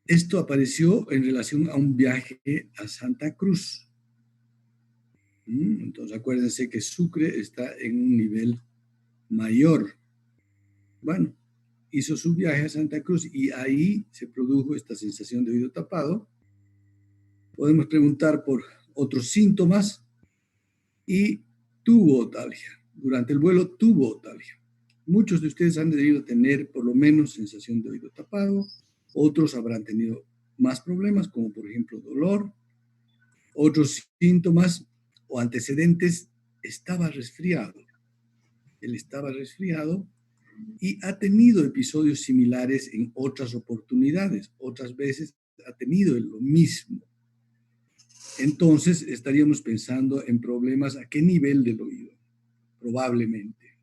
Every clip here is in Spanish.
Esto apareció en relación a un viaje a Santa Cruz. Entonces acuérdense que Sucre está en un nivel mayor. Bueno, hizo su viaje a Santa Cruz y ahí se produjo esta sensación de oído tapado. Podemos preguntar por otros síntomas y tuvo otalgia. Durante el vuelo tuvo otalgia. Muchos de ustedes han debido tener por lo menos sensación de oído tapado, otros habrán tenido más problemas, como por ejemplo dolor, otros síntomas o antecedentes. Estaba resfriado. Él estaba resfriado y ha tenido episodios similares en otras oportunidades. Otras veces ha tenido lo mismo. Entonces estaríamos pensando en problemas a qué nivel del oído, probablemente.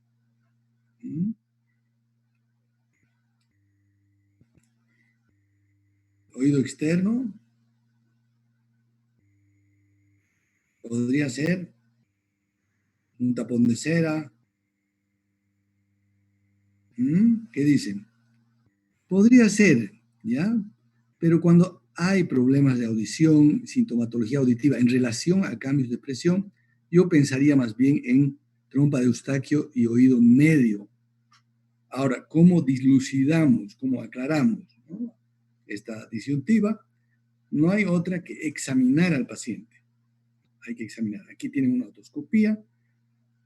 Oído externo, podría ser un tapón de cera. ¿Qué dicen? Podría ser, ¿ya? Pero cuando hay problemas de audición, sintomatología auditiva en relación a cambios de presión, yo pensaría más bien en trompa de Eustaquio y oído medio. Ahora, ¿cómo dilucidamos, cómo aclaramos, ¿no?, esta disyuntiva? No hay otra que examinar al paciente. Hay que examinar. Aquí tienen una otoscopía.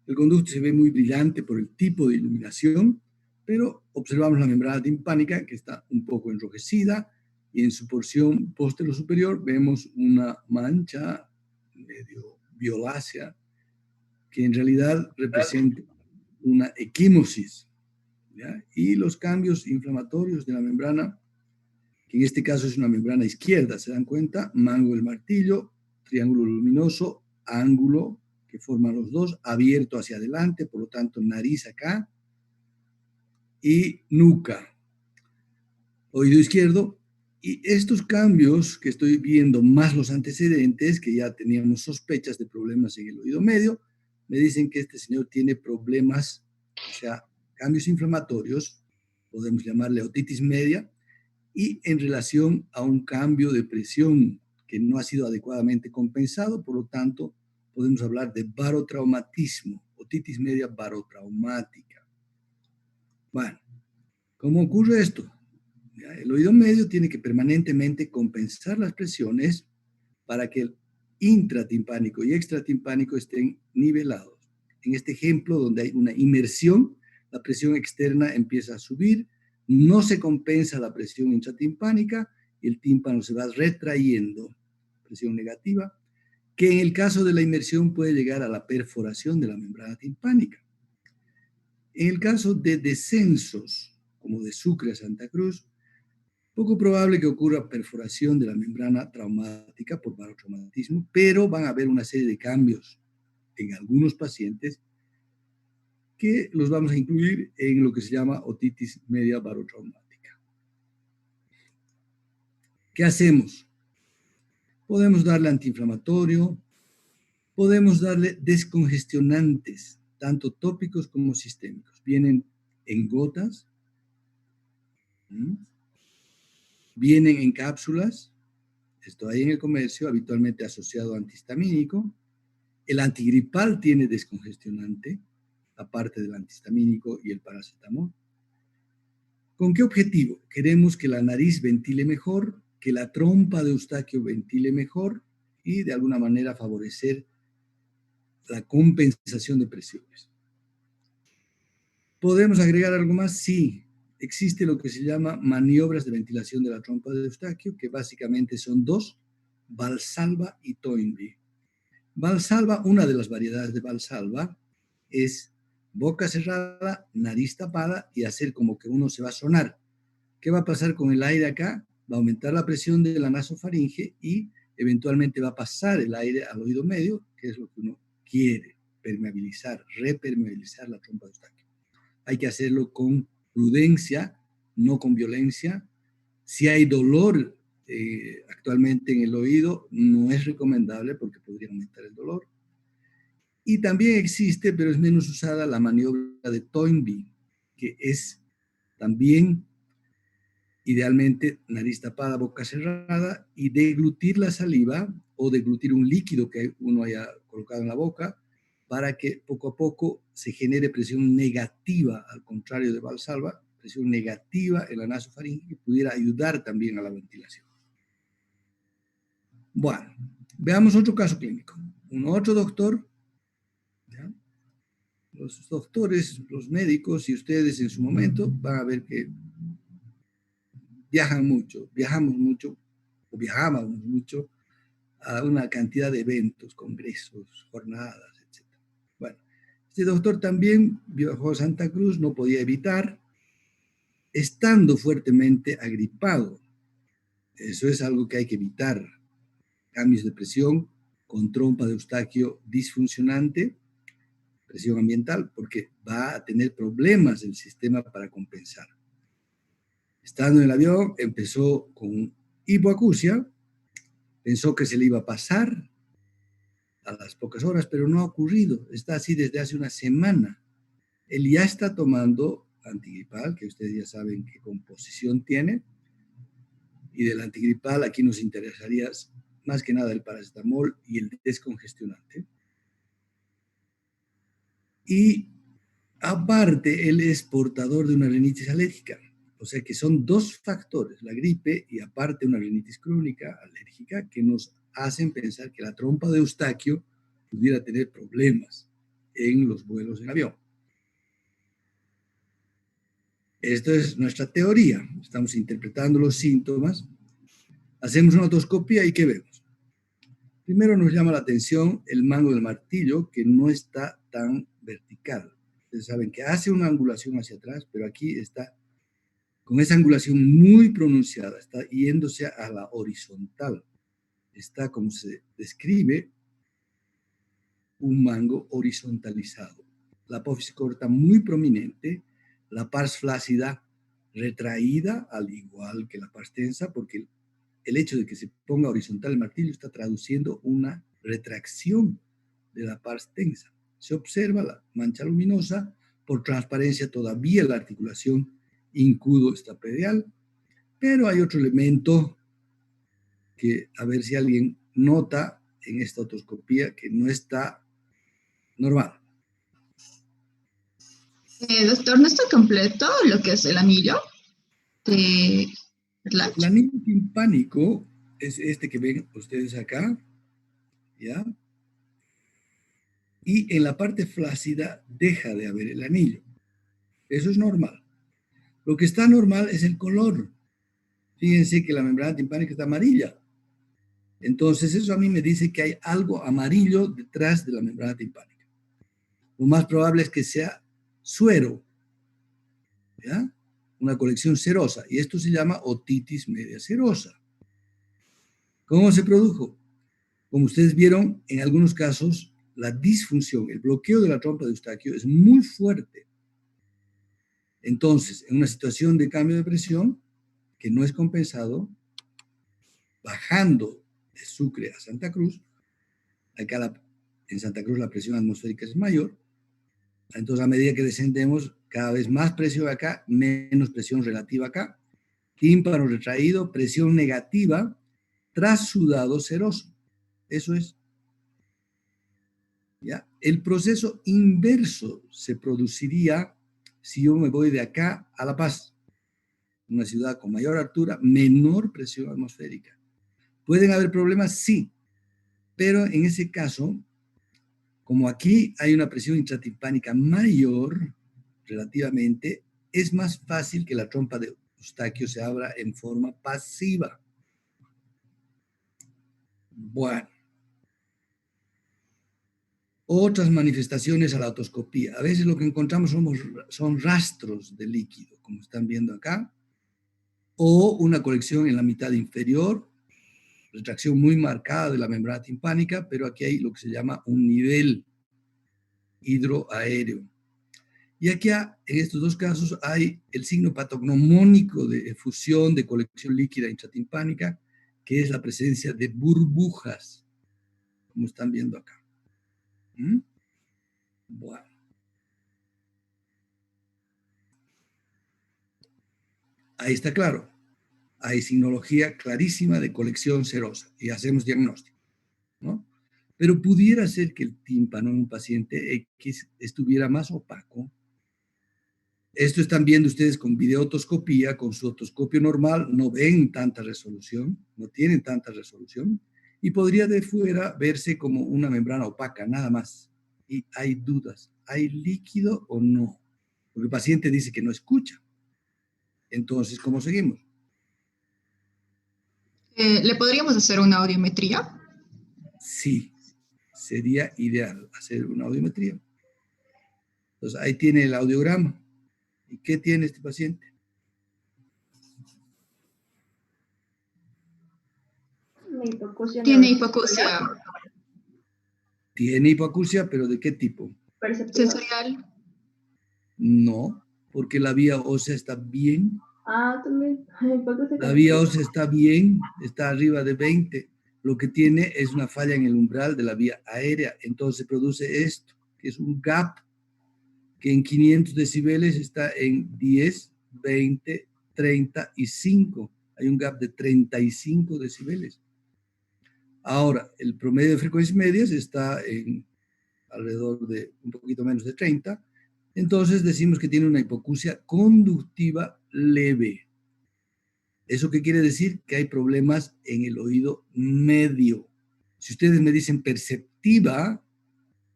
El conducto se ve muy brillante por el tipo de iluminación, pero observamos la membrana timpánica que está un poco enrojecida y en su porción posterior-superior vemos una mancha medio violácea que en realidad representa una equimosis, ¿ya? Y los cambios inflamatorios de la membrana, que en este caso es una membrana izquierda, ¿se dan cuenta? Mango del martillo, triángulo luminoso, ángulo que forman los dos, abierto hacia adelante, por lo tanto nariz acá y nuca, oído izquierdo. Y estos cambios que estoy viendo, más los antecedentes, que ya teníamos sospechas de problemas en el oído medio, me dicen que este señor tiene problemas, o sea, cambios inflamatorios, podemos llamarle otitis media, y en relación a un cambio de presión que no ha sido adecuadamente compensado, por lo tanto, podemos hablar de barotraumatismo, otitis media barotraumática. Bueno, ¿cómo ocurre esto? El oído medio tiene que permanentemente compensar las presiones para que el intratimpánico y extratimpánico estén nivelados. En este ejemplo, donde hay una inmersión, la presión externa empieza a subir, no se compensa la presión intratimpánica y el tímpano se va retrayendo, presión negativa, que en el caso de la inmersión puede llegar a la perforación de la membrana timpánica. En el caso de descensos, como de Sucre a Santa Cruz, poco probable que ocurra perforación de la membrana traumática por barotraumatismo, pero van a haber una serie de cambios en algunos pacientes que los vamos a incluir en lo que se llama otitis media barotraumática. ¿Qué hacemos? Podemos darle antiinflamatorio, podemos darle descongestionantes, tanto tópicos como sistémicos. Vienen en gotas, vienen en cápsulas, esto hay en el comercio, habitualmente asociado a antihistamínico. El antigripal tiene descongestionante, aparte del antihistamínico y el paracetamol. ¿Con qué objetivo? Queremos que la nariz ventile mejor, que la trompa de Eustaquio ventile mejor y de alguna manera favorecer la compensación de presiones. ¿Podemos agregar algo más? Sí. Existe lo que se llama maniobras de ventilación de la trompa de Eustaquio, que básicamente son dos, Valsalva y Toynbee. Valsalva, una de las variedades de Valsalva, es boca cerrada, nariz tapada y hacer como que uno se va a sonar. ¿Qué va a pasar con el aire acá? Va a aumentar la presión de la nasofaringe y eventualmente va a pasar el aire al oído medio, que es lo que uno quiere, permeabilizar, repermeabilizar la trompa de Eustaquio. Hay que hacerlo con prudencia, no con violencia. Si hay dolor actualmente en el oído, no es recomendable porque podría aumentar el dolor. Y también existe, pero es menos usada, la maniobra de Toynbee, que es también idealmente nariz tapada, boca cerrada, y deglutir la saliva o deglutir un líquido que uno haya colocado en la boca para que poco a poco se genere presión negativa, al contrario de Valsalva, presión negativa en la nasofaringe que pudiera ayudar también a la ventilación. Bueno, veamos otro caso clínico. Un otro doctor, ¿ya? Los doctores, los médicos y ustedes en su momento van a ver que viajamos mucho, o viajábamos mucho a una cantidad de eventos, congresos, jornadas, etc. Bueno, este doctor también viajó a Santa Cruz, no podía evitar, estando fuertemente agripado. Eso es algo que hay que evitar. Cambios de presión con trompa de Eustaquio disfuncionante, presión ambiental, porque va a tener problemas el sistema para compensar. Estando en el avión, empezó con hipoacusia, pensó que se le iba a pasar a las pocas horas, pero no ha ocurrido. Está así desde hace una semana. Él ya está tomando antigripal, que ustedes ya saben qué composición tiene, y del antigripal aquí nos interesaría más que nada el paracetamol y el descongestionante. Y aparte, él es portador de una rinitis alérgica. O sea que son dos factores, la gripe y aparte una rinitis crónica alérgica, que nos hacen pensar que la trompa de Eustaquio pudiera tener problemas en los vuelos en avión. Esto es nuestra teoría. Estamos interpretando los síntomas. Hacemos una otoscopia y ¿qué vemos? Primero nos llama la atención el mango del martillo, que no está tan vertical. Ustedes saben que hace una angulación hacia atrás, pero aquí está con esa angulación muy pronunciada, está yéndose a la horizontal. Está, como se describe, un mango horizontalizado. La apófisis corta muy prominente, la pars flácida retraída, al igual que la pars tensa, porque el hecho de que se ponga horizontal el martillo está traduciendo una retracción de la pars tensa. Se observa la mancha luminosa, por transparencia todavía la articulación incudo-estapedial, pero hay otro elemento que a ver si alguien nota en esta otoscopía que no está normal. Doctor, ¿no está completo lo que es el anillo de El Latch? anillo timpánico es este que ven ustedes acá, ¿ya? Y en la parte flácida deja de haber el anillo. Eso es normal. Lo que está normal es el color. Fíjense que la membrana timpánica está amarilla. Entonces eso a mí me dice que hay algo amarillo detrás de la membrana timpánica. Lo más probable es que sea suero, ¿ya? Una colección serosa. Y esto se llama otitis media serosa. ¿Cómo se produjo? Como ustedes vieron, en algunos casos, la disfunción, el bloqueo de la trompa de Eustaquio es muy fuerte. Entonces, en una situación de cambio de presión que no es compensado, bajando de Sucre a Santa Cruz, acá en Santa Cruz la presión atmosférica es mayor, entonces a medida que descendemos, cada vez más presión acá, menos presión relativa acá, tímpano retraído, presión negativa, trasudado seroso. Eso es. ¿Ya? El proceso inverso se produciría si yo me voy de acá a La Paz, una ciudad con mayor altura, menor presión atmosférica. ¿Pueden haber problemas? Sí, pero en ese caso, como aquí hay una presión intratimpánica mayor relativamente, es más fácil que la trompa de Eustaquio se abra en forma pasiva. Bueno, otras manifestaciones a la otoscopía. A veces lo que encontramos son rastros de líquido, como están viendo acá, o una colección en la mitad inferior, retracción muy marcada de la membrana timpánica, pero aquí hay lo que se llama un nivel hidroaéreo. Y aquí, en estos dos casos, hay el signo patognomónico de efusión de colección líquida intratimpánica, que es la presencia de burbujas, como están viendo acá. ¿Mm? Bueno. Ahí está claro. hay signología clarísima de colección serosa y hacemos diagnóstico, ¿no? Pero pudiera ser que el tímpano en un paciente X estuviera más opaco. Esto están viendo ustedes con videotoscopía, con su otoscopio normal, no ven tanta resolución, no tienen tanta resolución, y podría de fuera verse como una membrana opaca, nada más. Y hay dudas, ¿hay líquido o no? Porque el paciente dice que no escucha. Entonces, ¿cómo seguimos? ¿Le podríamos hacer una audiometría? Sí, sería ideal hacer una audiometría. Entonces, ahí tiene el audiograma. ¿Y qué tiene este paciente? Tiene hipoacusia Tiene hipoacusia, pero ¿de qué tipo? sensorial. No, porque la vía ósea está bien. También. La vía ósea está bien, está arriba de 20. Lo que tiene es una falla en el umbral de la vía aérea. Entonces produce esto, que es un gap que en 500 decibeles está en 10, 20, 35. Hay un gap de 35 decibeles. Ahora, el promedio de frecuencias medias está en alrededor de un poquito menos de 30. Entonces decimos que tiene una hipoacusia conductiva leve. ¿Eso qué quiere decir? Que hay problemas en el oído medio. Si ustedes me dicen perceptiva,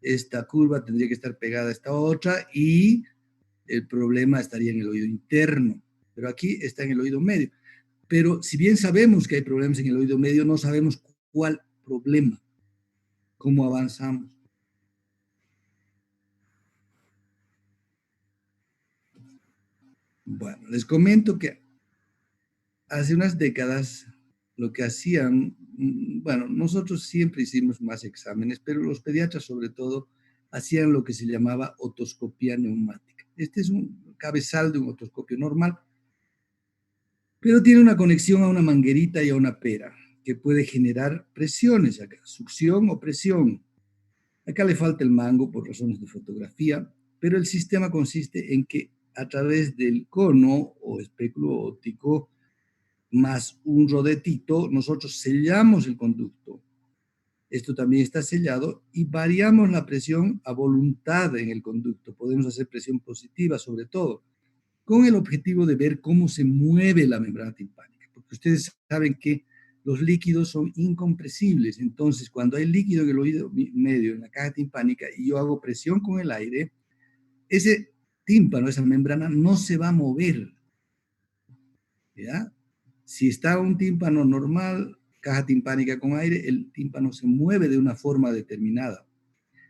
esta curva tendría que estar pegada a esta otra y el problema estaría en el oído interno. Pero aquí está en el oído medio. Pero si bien sabemos que hay problemas en el oído medio, no sabemos cuál problema, cómo avanzamos. Bueno, les comento que hace unas décadas lo que hacían, bueno, nosotros siempre hicimos más exámenes, pero los pediatras sobre todo hacían lo que se llamaba otoscopía neumática. Este es un cabezal de un otoscopio normal, pero tiene una conexión a una manguerita y a una pera que puede generar presiones acá, succión o presión. Acá le falta el mango por razones de fotografía, pero el sistema consiste en que a través del cono o espéculo óptico más un rodetito, nosotros sellamos el conducto. Esto también está sellado y variamos la presión a voluntad en el conducto. Podemos hacer presión positiva sobre todo, con el objetivo de ver cómo se mueve la membrana timpánica, porque ustedes saben que los líquidos son incompresibles. Entonces, cuando hay líquido en el oído medio, en la caja timpánica, y yo hago presión con el aire, ese tímpano, esa membrana, no se va a mover. ¿Ya? Si está un tímpano normal, caja timpánica con aire, el tímpano se mueve de una forma determinada.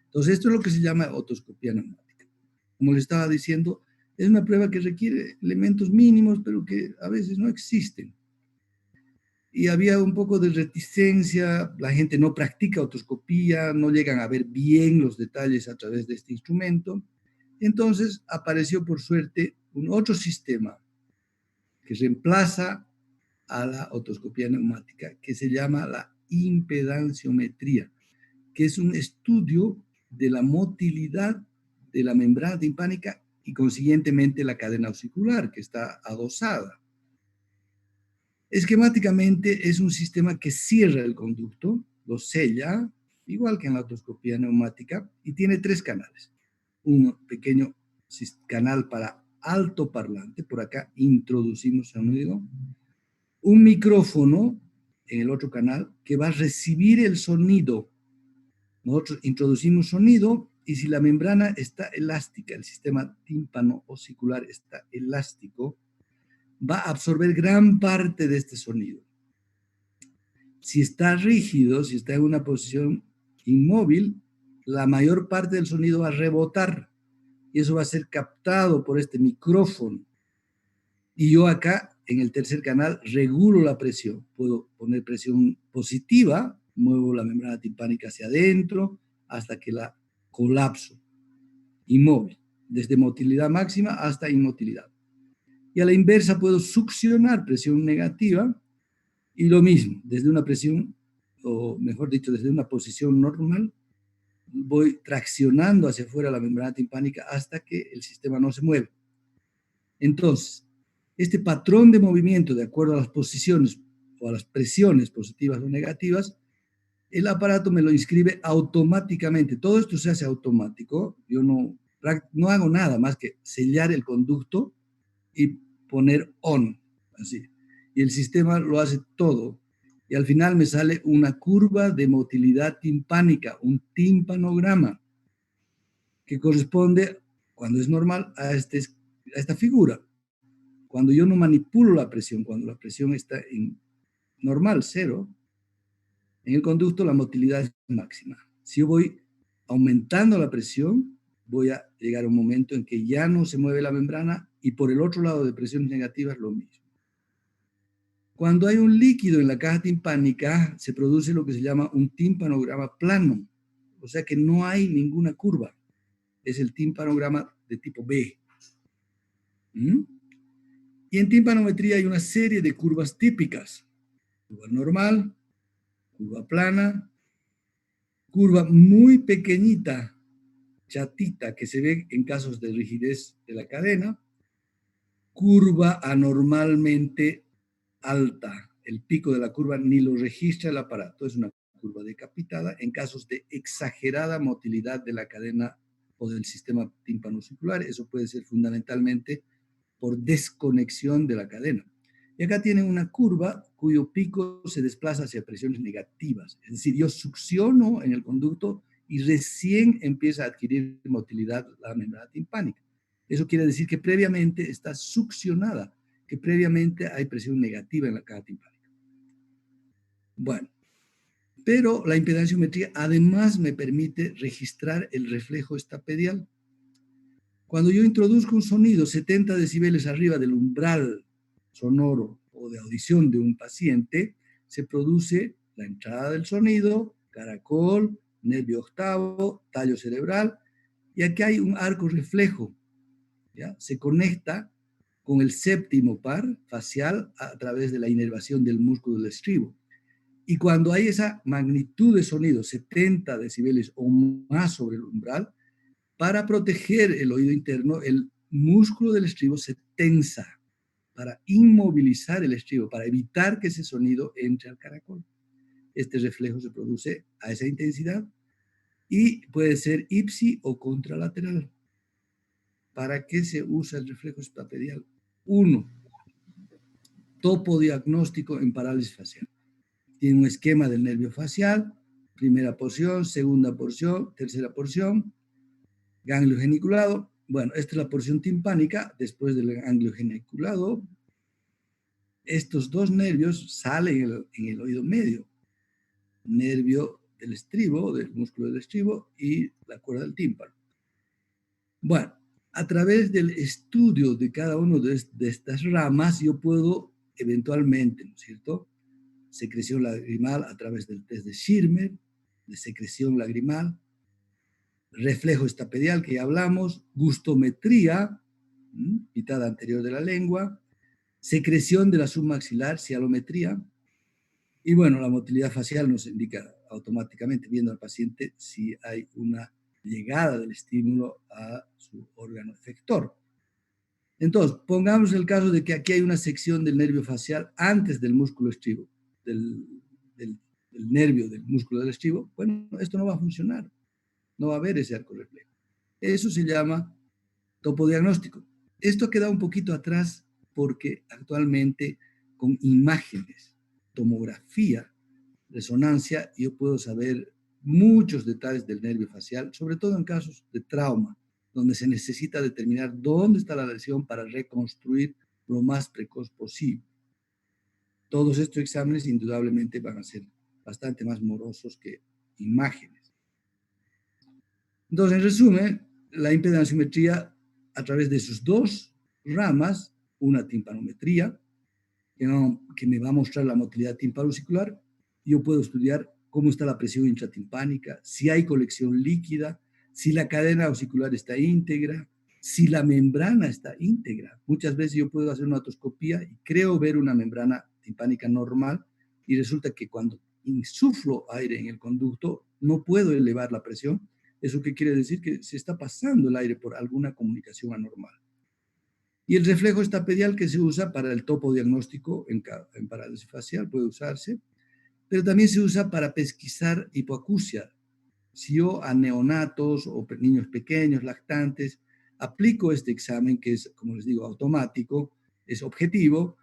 Entonces, esto es lo que se llama otoscopía neumática. Como les estaba diciendo, es una prueba que requiere elementos mínimos, pero que a veces no existen. Y había un poco de reticencia, la gente no practica otoscopía, no llegan a ver bien los detalles a través de este instrumento. Entonces apareció por suerte un otro sistema que reemplaza a la otoscopía neumática, que se llama la impedanciometría, que es un estudio de la motilidad de la membrana timpánica y consiguientemente la cadena auricular, que está adosada. Esquemáticamente es un sistema que cierra el conducto, lo sella, igual que en la otoscopía neumática, y tiene 3 canales. Un pequeño canal para altoparlante, por acá introducimos sonido, un micrófono en el otro canal que va a recibir el sonido. Nosotros introducimos sonido y si la membrana está elástica, el sistema tímpano-osicular está elástico, va a absorber gran parte de este sonido. Si está rígido, si está en una posición inmóvil, la mayor parte del sonido va a rebotar y eso va a ser captado por este micrófono. Y yo acá, en el tercer canal, regulo la presión. Puedo poner presión positiva, muevo la membrana timpánica hacia adentro hasta que la colapso, inmóvil, desde motilidad máxima hasta inmotilidad. Y a la inversa puedo succionar presión negativa y lo mismo, desde una presión, o mejor dicho, desde una posición normal, voy traccionando hacia afuera la membrana timpánica hasta que el sistema no se mueve. Entonces, Este patrón de movimiento, de acuerdo a las posiciones o a las presiones positivas o negativas, el aparato me lo inscribe automáticamente. Todo esto se hace automático. Yo no hago nada más que sellar el conducto y poner on, así. Y el sistema lo hace todo. Y al final me sale una curva de motilidad timpánica, un timpanograma, que corresponde, cuando es normal, a esta figura. Cuando yo no manipulo la presión, cuando la presión está en normal, cero, en el conducto la motilidad es máxima. Si yo voy aumentando la presión, voy a llegar a un momento en que ya no se mueve la membrana y por el otro lado de presiones negativas lo mismo. Cuando hay un líquido en la caja timpánica, se produce lo que se llama un timpanograma plano, o sea que no hay ninguna curva. Es el timpanograma de tipo B. ¿Mm? Y en timpanometría hay una serie de curvas típicas. Curva normal, curva plana, curva muy pequeñita, chatita, que se ve en casos de rigidez de la cadena, curva anormalmente alta. El pico de la curva ni lo registra el aparato, es una curva decapitada en casos de exagerada motilidad de la cadena o del sistema tímpano-circular. Eso puede ser fundamentalmente por desconexión de la cadena. Y acá tienen una curva cuyo pico se desplaza hacia presiones negativas. Es decir, yo succiono en el conducto y recién empieza a adquirir motilidad la membrana timpánica. Eso quiere decir que previamente está succionada, que previamente hay presión negativa en la caja timpánica. Bueno, pero la impedanciometría además me permite registrar el reflejo estapedial. Cuando yo introduzco un sonido 70 decibeles arriba del umbral sonoro o de audición de un paciente, se produce la entrada del sonido, caracol, nervio octavo, tallo cerebral, y aquí hay un arco reflejo, ¿ya? Se conecta con el séptimo par facial a través de la inervación del músculo del estribo. Y cuando hay esa magnitud de sonido, 70 decibeles o más sobre el umbral, para proteger el oído interno, el músculo del estribo se tensa para inmovilizar el estribo, para evitar que ese sonido entre al caracol. Este reflejo se produce a esa intensidad y puede ser ipsi o contralateral. ¿Para qué se usa el reflejo estapedial? 1. Topodiagnóstico en parálisis facial. Tiene un esquema del nervio facial, primera porción, segunda porción, tercera porción, ganglio geniculado. Bueno, esta es la porción timpánica. Después del ganglio geniculado, estos dos nervios salen en el oído medio. Nervio del estribo, del músculo del estribo y la cuerda del tímpano. Bueno, a través del estudio de cada una de estas ramas, yo puedo eventualmente, ¿no es cierto?, secreción lagrimal a través del test de Schirmer, de secreción lagrimal, reflejo estapedial que ya hablamos, gustometría, pitada anterior de la lengua, secreción de la submaxilar, cialometría, y bueno, la motilidad facial nos indica automáticamente, viendo al paciente, si hay una llegada del estímulo a su órgano efector. Entonces, pongamos el caso de que aquí hay una sección del nervio facial antes del músculo estribo, del nervio del músculo del estribo. Bueno, esto no va a funcionar, no va a haber ese arco reflejo. Eso se llama topodiagnóstico. Esto ha quedado un poquito atrás porque actualmente con imágenes, tomografía, resonancia, yo puedo saber muchos detalles del nervio facial, sobre todo en casos de trauma, donde se necesita determinar dónde está la lesión para reconstruir lo más precoz posible. Todos estos exámenes indudablemente van a ser bastante más morosos que imágenes. Entonces, en resumen, la impedanciometría a través de sus dos ramas, una timpanometría, que me va a mostrar la motilidad timpano-auricular, yo puedo estudiar cómo está la presión intratimpánica, si hay colección líquida, si la cadena auricular está íntegra, si la membrana está íntegra. Muchas veces yo puedo hacer una otoscopía y creo ver una membrana timpánica normal y resulta que cuando insuflo aire en el conducto no puedo elevar la presión. ¿Eso qué quiere decir? Que se está pasando el aire por alguna comunicación anormal. Y el reflejo estapedial que se usa para el topo diagnóstico en parálisis facial puede usarse, pero también se usa para pesquisar hipoacusia. Si yo a neonatos o niños pequeños, lactantes, aplico este examen que es, como les digo, automático, es objetivo,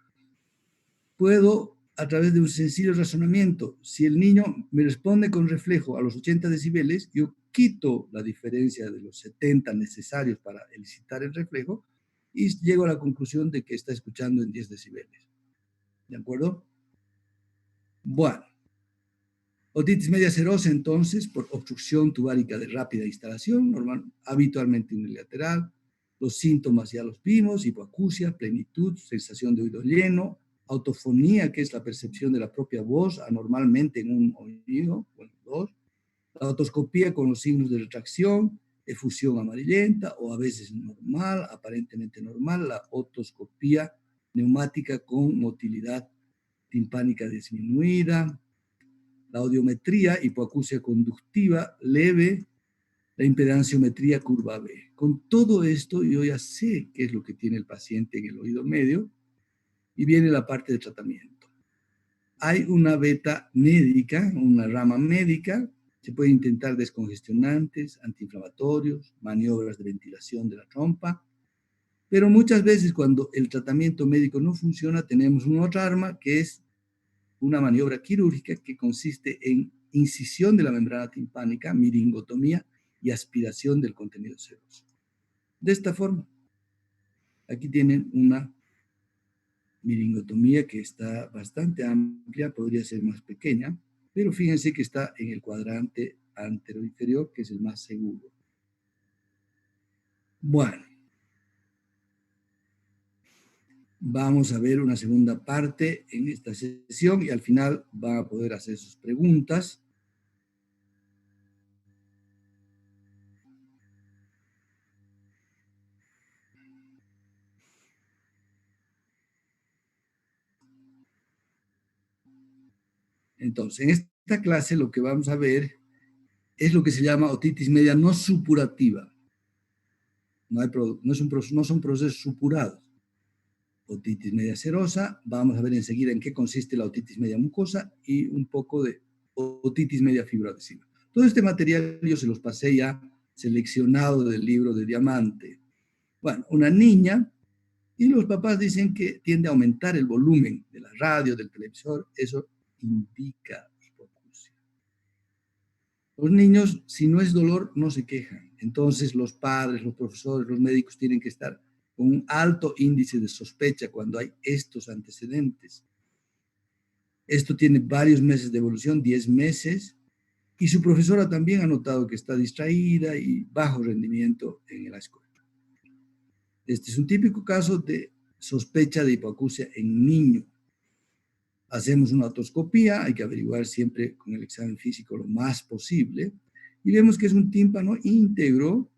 puedo, a través de un sencillo razonamiento, si el niño me responde con reflejo a los 80 decibeles, yo quito la diferencia de los 70 necesarios para elicitar el reflejo y llego a la conclusión de que está escuchando en 10 decibeles. ¿De acuerdo? Bueno. Otitis media serosa, entonces, por obstrucción tubárica de rápida instalación, habitualmente unilateral. Los síntomas ya los vimos: hipoacusia, plenitud, sensación de oído lleno, autofonía, que es la percepción de la propia voz, anormalmente en un oído, bueno, dos. La otoscopía con los signos de retracción, efusión amarillenta o a veces normal, aparentemente normal. La otoscopía neumática con motilidad timpánica disminuida. La audiometría, hipoacusia conductiva leve, la impedanciometría curva B. Con todo esto yo ya sé qué es lo que tiene el paciente en el oído medio y viene la parte de tratamiento. Hay una beta médica, una rama médica, se puede intentar descongestionantes, antiinflamatorios, maniobras de ventilación de la trompa, pero muchas veces cuando el tratamiento médico no funciona tenemos una otra arma que es una maniobra quirúrgica que consiste en incisión de la membrana timpánica, miringotomía y aspiración del contenido seroso. De esta forma, aquí tienen una miringotomía que está bastante amplia, podría ser más pequeña, pero fíjense que está en el cuadrante anteroinferior, que es el más seguro. Bueno, vamos a ver una segunda parte en esta sesión y al final van a poder hacer sus preguntas. Entonces, en esta clase lo que vamos a ver es lo que se llama otitis media no supurativa. No son procesos supurados. Otitis media serosa, vamos a ver enseguida en qué consiste la otitis media mucosa y un poco de otitis media fibroadhesiva. Todo este material yo se los pasé ya seleccionado del libro de Diamante. Bueno, una niña, y los papás dicen que tiende a aumentar el volumen de la radio, del televisor, eso indica hipoacusia. Los niños, si no es dolor, no se quejan. Entonces los padres, los profesores, los médicos tienen que estar con un alto índice de sospecha cuando hay estos antecedentes. Esto tiene varios meses de evolución, 10 meses, y su profesora también ha notado que está distraída y bajo rendimiento en la escuela. Este es un típico caso de sospecha de hipoacusia en niño. Hacemos una otoscopía, hay que averiguar siempre con el examen físico lo más posible, y vemos que es un tímpano íntegro.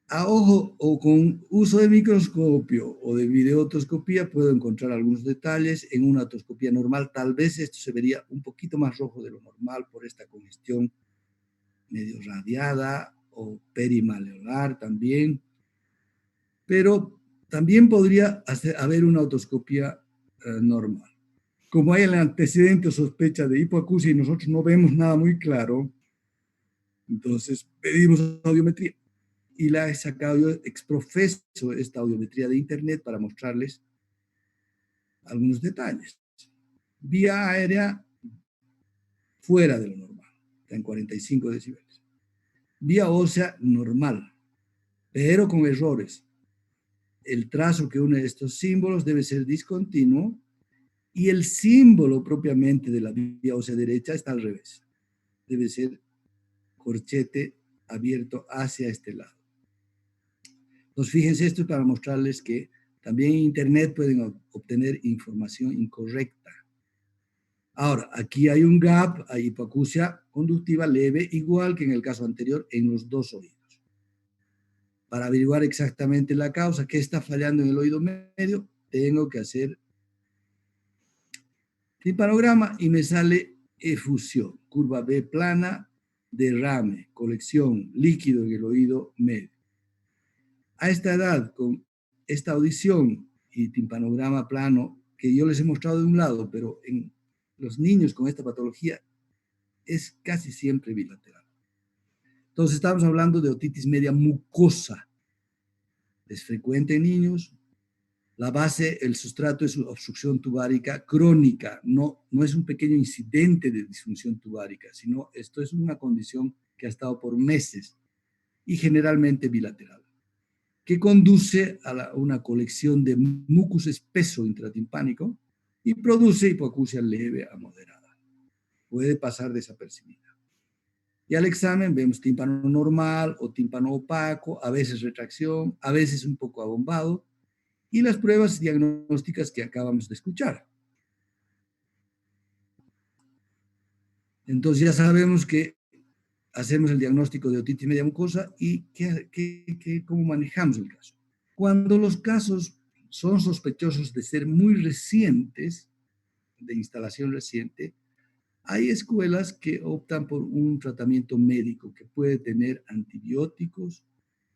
A ojo o con uso de microscopio o de videootoscopía puedo encontrar algunos detalles. En una otoscopía normal tal vez esto se vería un poquito más rojo de lo normal por esta congestión medio radiada o perimaleolar también, pero también podría haber una otoscopía normal. Como hay el antecedente o sospecha de hipoacusia y nosotros no vemos nada muy claro, entonces pedimos audiometría. Y la he sacado yo exprofeso esta audiometría de internet para mostrarles algunos detalles. Vía aérea fuera de lo normal, está en 45 decibeles. Vía ósea normal, pero con errores. El trazo que une estos símbolos debe ser discontinuo y el símbolo propiamente de la vía ósea derecha está al revés. Debe ser corchete abierto hacia este lado. Entonces, fíjense, esto es para mostrarles que también en Internet pueden obtener información incorrecta. Ahora, aquí hay un gap, hay hipoacusia conductiva leve, igual que en el caso anterior, en los dos oídos. Para averiguar exactamente la causa, qué está fallando en el oído medio, tengo que hacer timpanograma y me sale efusión, curva B plana, derrame, colección, líquido en el oído medio. a esta edad, con esta audición y timpanograma plano, que yo les he mostrado de un lado, pero en los niños con esta patología es casi siempre bilateral. Entonces estamos hablando de otitis media mucosa. Es frecuente en niños. La base, el sustrato es obstrucción tubárica crónica. No es un pequeño incidente de disfunción tubárica, sino esto es una condición que ha estado por meses y generalmente bilateral, que conduce a una colección de mucus espeso intratimpánico y produce hipoacusia leve a moderada. Puede pasar desapercibida. Y al examen vemos tímpano normal o tímpano opaco, a veces retracción, a veces un poco abombado, y las pruebas diagnósticas que acabamos de escuchar. Entonces ya sabemos que hacemos el diagnóstico de otitis media mucosa y cómo manejamos el caso. Cuando los casos son sospechosos de ser muy recientes, de instalación reciente, hay escuelas que optan por un tratamiento médico que puede tener antibióticos,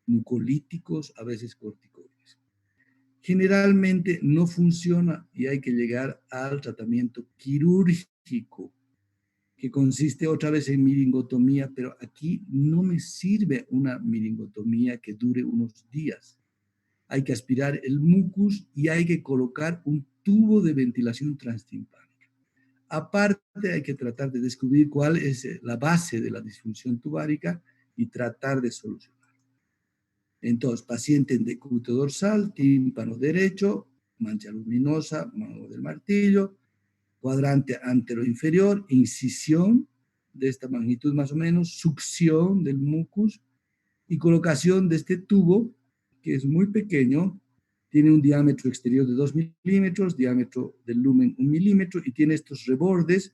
mucolíticos, a veces corticoides. Generalmente no funciona y hay que llegar al tratamiento quirúrgico, que consiste otra vez en miringotomía, pero aquí no me sirve una miringotomía que dure unos días. Hay que aspirar el mucus y hay que colocar un tubo de ventilación transtimpánica. Aparte, hay que tratar de descubrir cuál es la base de la disfunción tubárica y tratar de solucionar. Entonces, paciente en decúbito dorsal, tímpano derecho, mancha luminosa, mano del martillo, cuadrante anteroinferior, incisión de esta magnitud más o menos, succión del mucus y colocación de este tubo, que es muy pequeño, tiene un diámetro exterior de 2 milímetros, diámetro del lumen 1 milímetro, y tiene estos rebordes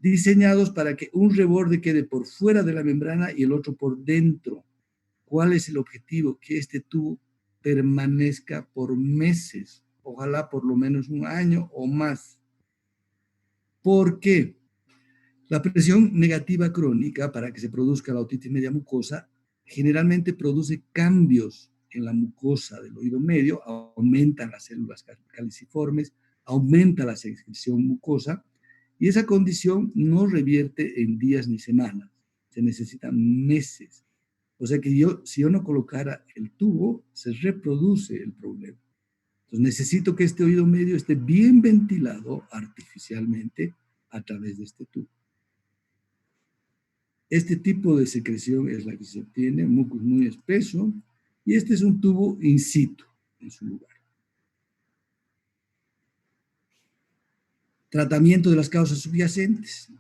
diseñados para que un reborde quede por fuera de la membrana y el otro por dentro. ¿Cuál es el objetivo? Que este tubo permanezca por meses, ojalá por lo menos un año o más. ¿Por qué? La presión negativa crónica, para que se produzca la otitis media mucosa, generalmente produce cambios en la mucosa del oído medio, aumentan las células caliciformes, aumenta la secreción mucosa, y esa condición no revierte en días ni semanas, se necesitan meses. O sea que si yo no colocara el tubo, se reproduce el problema. Entonces necesito que este oído medio esté bien ventilado artificialmente a través de este tubo. Este tipo de secreción es la que se obtiene, mucus muy espeso, y este es un tubo in situ, en su lugar. Tratamiento de las causas subyacentes,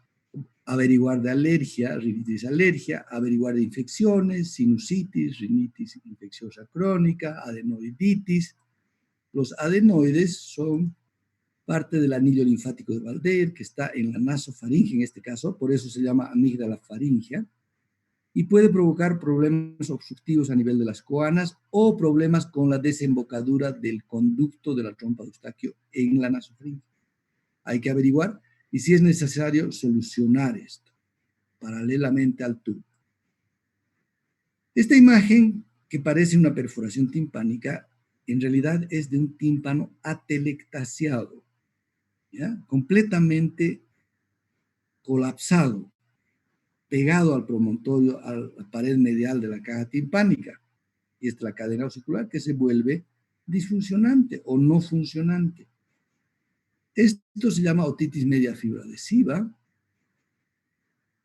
averiguar de alergia, rinitis alergia, averiguar de infecciones, sinusitis, rinitis infecciosa crónica, adenoiditis. Los adenoides son parte del anillo linfático de Valder, que está en la nasofaringe en este caso, por eso se llama amígdala faríngea, y puede provocar problemas obstructivos a nivel de las coanas o problemas con la desembocadura del conducto de la trompa de Eustaquio en la nasofaringe. Hay que averiguar y si es necesario solucionar esto paralelamente al tubo. Esta imagen, que parece una perforación timpánica, en realidad es de un tímpano atelectasiado, ¿ya? Completamente colapsado, pegado al promontorio, a la pared medial de la caja timpánica. Y esta es la cadena auricular que se vuelve disfuncionante o no funcionante. Esto se llama otitis media fibroadhesiva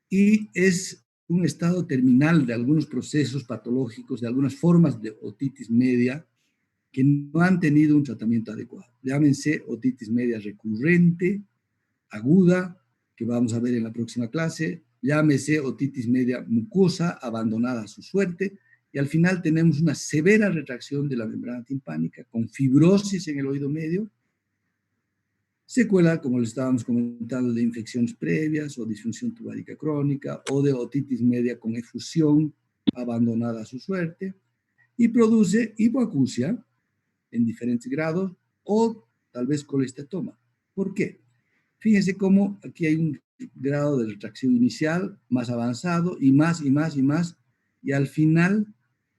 y es un estado terminal de algunos procesos patológicos, de algunas formas de otitis media que no han tenido un tratamiento adecuado. Llámense otitis media recurrente, aguda, que vamos a ver en la próxima clase, llámese otitis media mucosa, abandonada a su suerte, y al final tenemos una severa retracción de la membrana timpánica con fibrosis en el oído medio, secuela, como les estábamos comentando, de infecciones previas o disfunción tubárica crónica o de otitis media con efusión abandonada a su suerte, y produce hipoacusia en diferentes grados o tal vez colestatoma. ¿Por qué? Fíjense cómo aquí hay un grado de retracción inicial más avanzado y más y más y más, y al final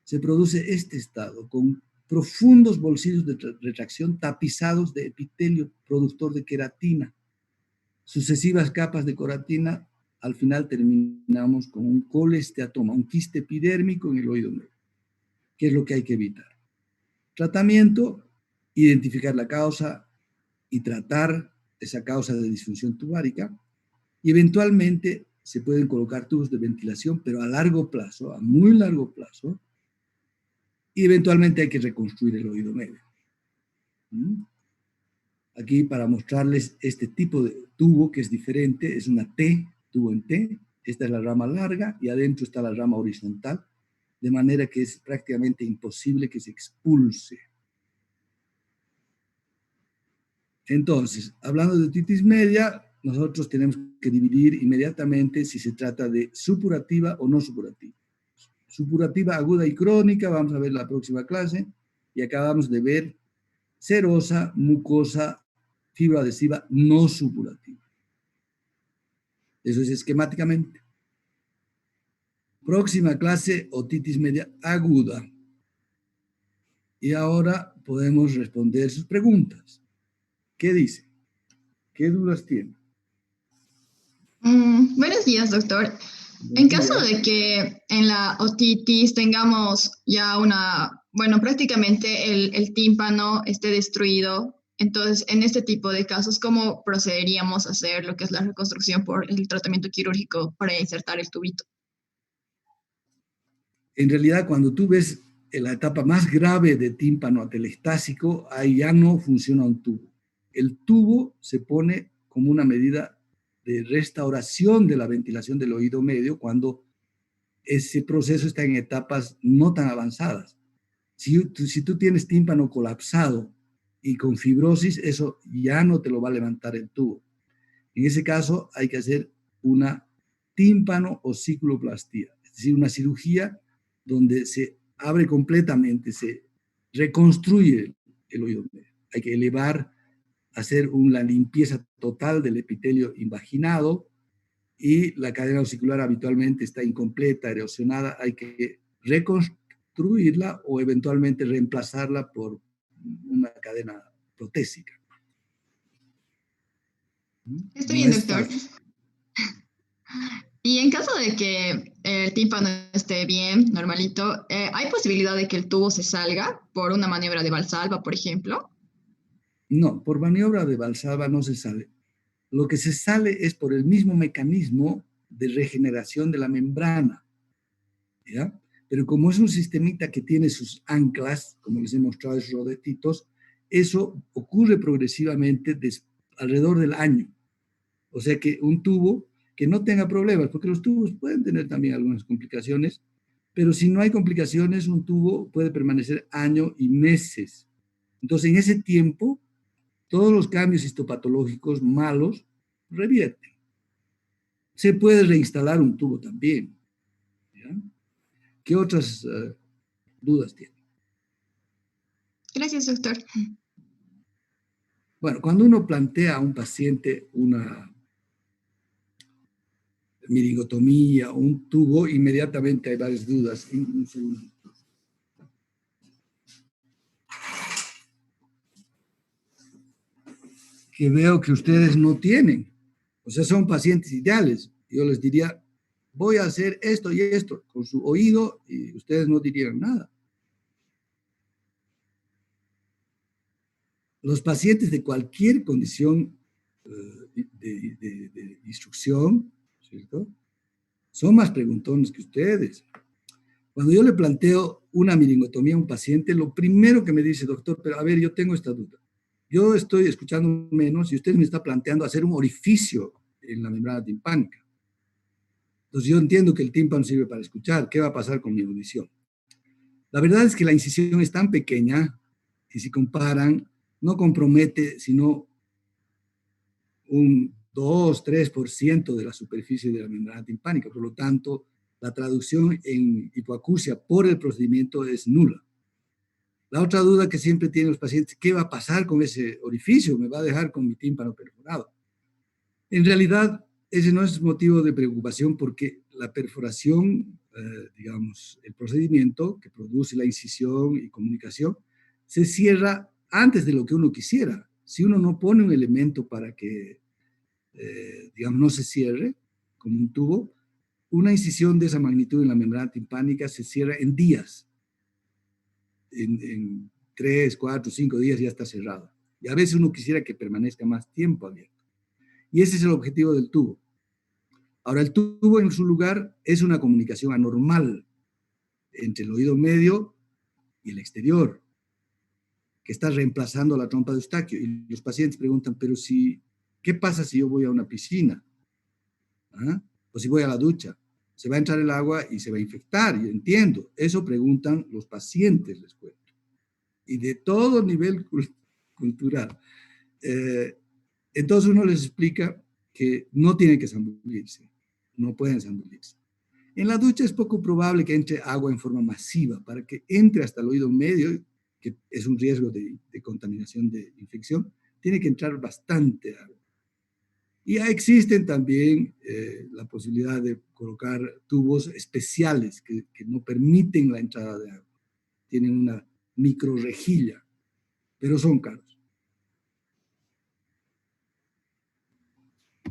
se produce este estado, con profundos bolsillos de retracción tapizados de epitelio productor de queratina. Sucesivas capas de queratina, al final terminamos con un colesteatoma, un quiste epidérmico en el oído medio. ¿Qué es lo que hay que evitar? Tratamiento, identificar la causa y tratar esa causa de disfunción tubárica, y eventualmente se pueden colocar tubos de ventilación, pero a largo plazo, a muy largo plazo, y eventualmente hay que reconstruir el oído medio. Aquí para mostrarles este tipo de tubo que es diferente, es una T, tubo en T, esta es la rama larga y adentro está la rama horizontal, de manera que es prácticamente imposible que se expulse. Entonces, hablando de otitis media, nosotros tenemos que dividir inmediatamente si se trata de supurativa o no supurativa. Supurativa aguda y crónica, vamos a ver la próxima clase, y acabamos de ver serosa, mucosa, fibroadhesiva no supurativa. Eso es esquemáticamente. Próxima clase, otitis media aguda. Y ahora podemos responder sus preguntas. ¿Qué dice? ¿Qué dudas tiene? Buenos días, doctor. En Buen caso día. de que en la otitis tengamos ya bueno, prácticamente el tímpano esté destruido, entonces en este tipo de casos, ¿cómo procederíamos a hacer lo que es la reconstrucción por el tratamiento quirúrgico para insertar el tubito? En realidad, cuando tú ves en la etapa más grave de tímpano atelestásico, ahí ya no funciona un tubo. El tubo se pone como una medida de restauración de la ventilación del oído medio cuando ese proceso está en etapas no tan avanzadas. Si tú tienes tímpano colapsado y con fibrosis, eso ya no te lo va a levantar el tubo. En ese caso hay que hacer una tímpano o cicloplastía, es decir, una cirugía donde se abre completamente, se reconstruye el oído medio. Hay que elevar, hacer una limpieza total del epitelio invaginado, y la cadena auricular habitualmente está incompleta, erosionada, hay que reconstruirla o eventualmente reemplazarla por una cadena protésica. Está No bien, es doctor. fácil. Y en caso de que el tímpano esté bien, normalito, ¿hay posibilidad de que el tubo se salga por una maniobra de Valsalva, por ejemplo? No, por maniobra de Valsalva no se sale. Lo que se sale es por el mismo mecanismo de regeneración de la membrana, ¿ya? Pero como es un sistemita que tiene sus anclas, como les he mostrado esos rodetitos, eso ocurre progresivamente alrededor del año. O sea que un tubo que no tenga problemas, porque los tubos pueden tener también algunas complicaciones, pero si no hay complicaciones, un tubo puede permanecer años y meses. Entonces, en ese tiempo, todos los cambios histopatológicos malos revierten. Se puede reinstalar un tubo también, ¿ya? ¿Qué otras dudas tiene? Gracias, doctor. Bueno, cuando uno plantea a un paciente una miringotomía o un tubo, inmediatamente hay varias dudas. Un segundo. Que veo que ustedes no tienen. O sea, son pacientes ideales. Yo les diría, voy a hacer esto y esto con su oído, y ustedes no dirían nada. Los pacientes de cualquier condición de instrucción, ¿cierto?, son más preguntones que ustedes. Cuando yo le planteo una miringotomía a un paciente, lo primero que me dice, doctor, pero a ver, yo tengo esta duda. Yo estoy escuchando menos y usted me está planteando hacer un orificio en la membrana timpánica. Entonces yo entiendo que el tímpano sirve para escuchar. ¿Qué va a pasar con mi audición? La verdad es que la incisión es tan pequeña que si comparan, no compromete sino un 2-3% de la superficie de la membrana timpánica. Por lo tanto, la traducción en hipoacusia por el procedimiento es nula. La otra duda que siempre tienen los pacientes, ¿qué va a pasar con ese orificio? ¿Me va a dejar con mi tímpano perforado? En realidad, ese no es motivo de preocupación porque la perforación digamos, el procedimiento que produce la incisión y comunicación, se cierra antes de lo que uno quisiera. Si uno no pone un elemento para que, digamos, no se cierre, como un tubo, una incisión de esa magnitud en la membrana timpánica se cierra en días. En 3, 4, 5 días ya está cerrado. Y a veces uno quisiera que permanezca más tiempo abierto. Y ese es el objetivo del tubo. Ahora, el tubo en su lugar es una comunicación anormal entre el oído medio y el exterior, que está reemplazando la trompa de Eustaquio. Y los pacientes preguntan, pero si, ¿qué pasa si yo voy a una piscina? ¿Ah? O si voy a la ducha. Se va a entrar el agua y se va a infectar, yo entiendo. Eso preguntan los pacientes, les cuento. Y de todo nivel cultural. Entonces uno les explica que no tienen que zambullirse, no pueden zambullirse. En la ducha es poco probable que entre agua en forma masiva. Para que entre hasta el oído medio, que es un riesgo de contaminación, de infección, tiene que entrar bastante agua. Y existen también la posibilidad de colocar tubos especiales que no permiten la entrada de agua. Tienen una microrejilla, pero son caros.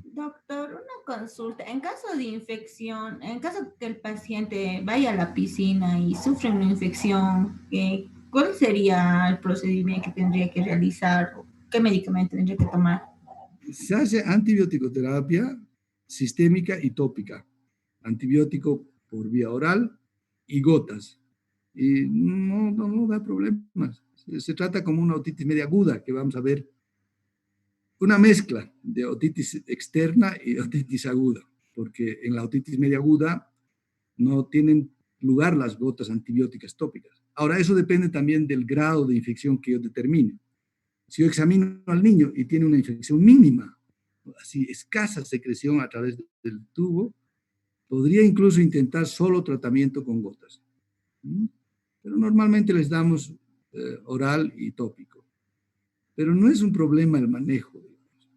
Doctor, una consulta. En caso de infección, en caso que el paciente vaya a la piscina y sufre una infección, ¿cuál sería el procedimiento que tendría que realizar? ¿Qué medicamento tendría que tomar? Se hace antibiótico-terapia sistémica y tópica. Antibiótico por vía oral y gotas. Y no da problemas. Se trata como una otitis media aguda, que vamos a ver una mezcla de otitis externa y otitis aguda, porque en la otitis media aguda no tienen lugar las gotas antibióticas tópicas. Ahora, eso depende también del grado de infección que yo determine. Si yo examino al niño y tiene una infección mínima, así escasa secreción a través del tubo, podría incluso intentar solo tratamiento con gotas. Pero normalmente les damos oral y tópico. Pero no es un problema el manejo.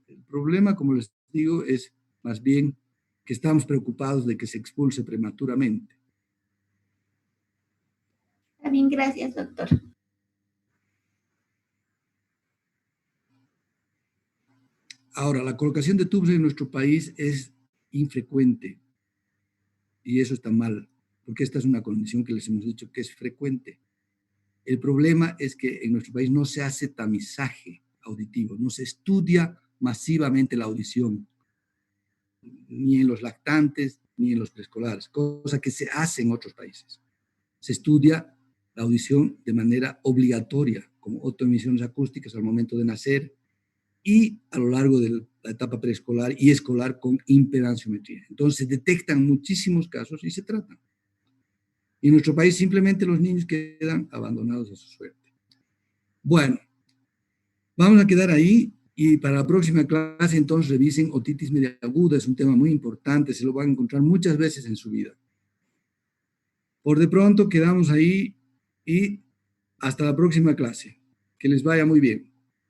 El problema, como les digo, es más bien que estamos preocupados de que se expulse prematuramente. Está bien, gracias, doctor. Ahora, la colocación de tubos en nuestro país es infrecuente y eso está mal, porque esta es una condición que les hemos dicho que es frecuente. El problema es que en nuestro país no se hace tamizaje auditivo, no se estudia masivamente la audición, ni en los lactantes, ni en los preescolares, cosa que se hace en otros países. Se estudia la audición de manera obligatoria, como autoemisiones acústicas al momento de nacer y a lo largo de la etapa preescolar y escolar con impedanciometría. Entonces se detectan muchísimos casos y se tratan. Y en nuestro país simplemente los niños quedan abandonados a su suerte. Bueno, vamos a quedar ahí y para la próxima clase entonces revisen otitis media aguda, es un tema muy importante, se lo van a encontrar muchas veces en su vida. Por de pronto quedamos ahí y hasta la próxima clase. Que les vaya muy bien.